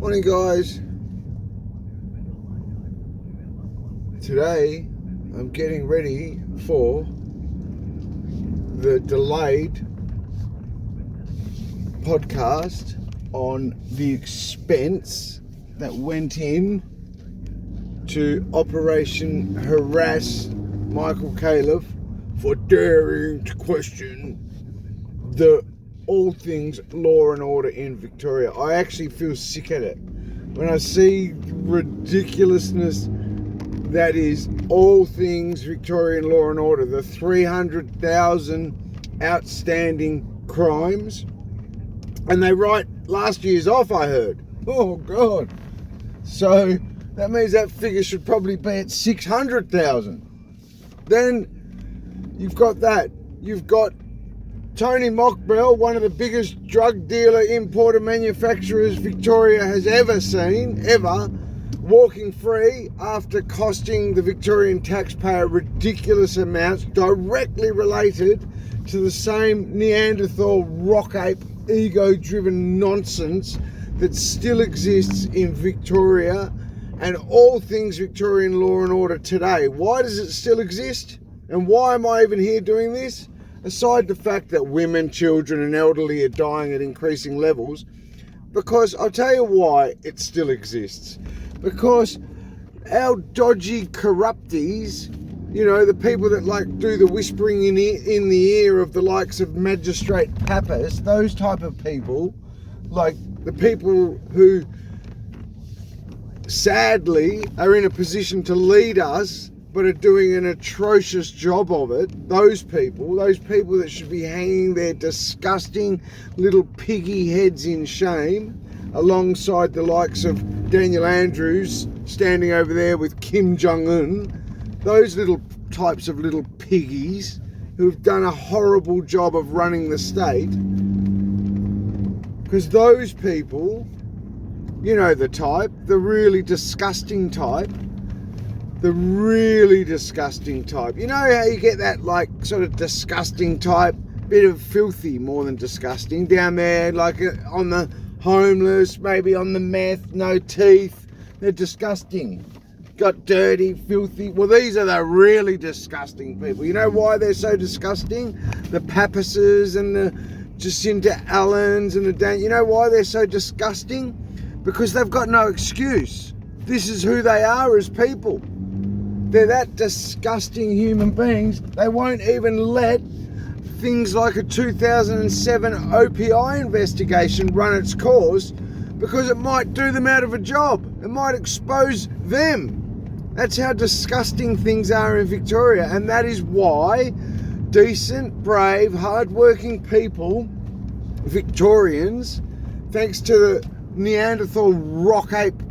Morning, guys. Today I'm getting ready for the delayed podcast on the expense that went in to Operation Harass Michael Califf for daring to question the all things law and order in Victoria. I actually feel sick at it when I see ridiculousness that is all things Victorian law and order. The 300,000 outstanding crimes, and they write last year's off, I heard. Oh God. So that means that figure should probably be at 600,000. Then you've got that. You've got Tony Mockbell, one of the biggest drug dealer, importer, manufacturers Victoria has ever seen, walking free after costing the Victorian taxpayer ridiculous amounts directly related to the same Neanderthal rock ape ego-driven nonsense that still exists in Victoria and all things Victorian law and order today. Why does it still exist? And why am I even here doing this? Aside the fact that women, children and elderly are dying at increasing levels, because I'll tell you why it still exists. Because our dodgy corruptees, you know, the people that like do the whispering in the ear of the likes of Magistrate Pappas, those type of people, like the people who sadly are in a position to lead us but are doing an atrocious job of it, those people that should be hanging their disgusting little piggy heads in shame alongside the likes of Daniel Andrews standing over there with Kim Jong-un, those little types of little piggies who've done a horrible job of running the state. Because those people, you know the type, the really disgusting type. You know how you get that like sort of disgusting type, bit of filthy more than disgusting, down there like on the homeless, maybe on the meth, no teeth. They're disgusting. Got dirty, filthy. Well, these are the really disgusting people. You know why they're so disgusting? The Pappases and the Jacinta Allens and the you know why they're so disgusting? Because they've got no excuse. This is who they are as people. They're that disgusting human beings. They won't even let things like a 2007 OPI investigation run its course because it might do them out of a job. It might expose them. That's how disgusting things are in Victoria. And that is why decent, brave, hard-working people, Victorians, thanks to the Neanderthal rock ape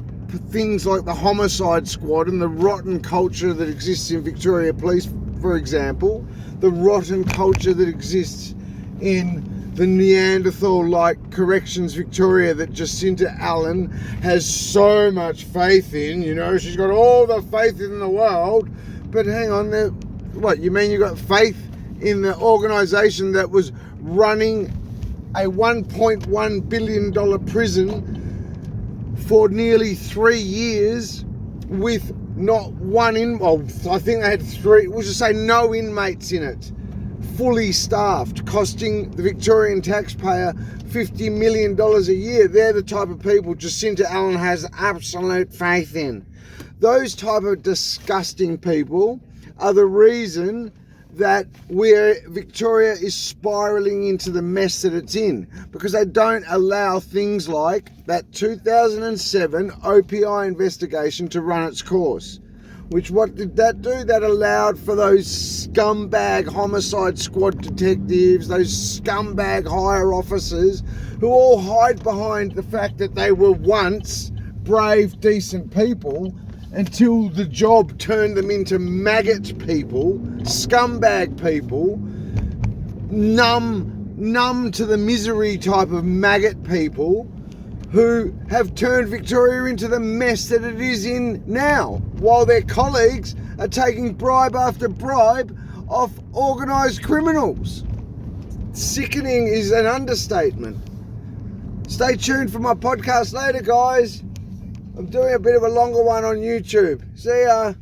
things like the homicide squad and the rotten culture that exists in Victoria Police, for example, the rotten culture that exists in the Neanderthal-like Corrections Victoria that Jacinta Allen has so much faith in, you know, she's got all the faith in the world, but hang on, what, you mean you got faith in the organisation that was running a $1.1 billion prison for nearly 3 years with not one I think they had three, we'll just say no inmates in it, fully staffed, costing the Victorian taxpayer $50 million a year. They're the type of people Jacinta Allen has absolute faith in. Those type of disgusting people are the reason that Victoria is spiralling into the mess that it's in, because they don't allow things like that 2007 OPI investigation to run its course. Which, what did that do? That allowed for those scumbag homicide squad detectives, those scumbag higher officers who all hide behind the fact that they were once brave, decent people until the job turned them into maggot people, scumbag people, numb to the misery type of maggot people who have turned Victoria into the mess that it is in now, while their colleagues are taking bribe after bribe off organised criminals. Sickening is an understatement. Stay tuned for my podcast later, guys. I'm doing a bit of a longer one on YouTube. See ya.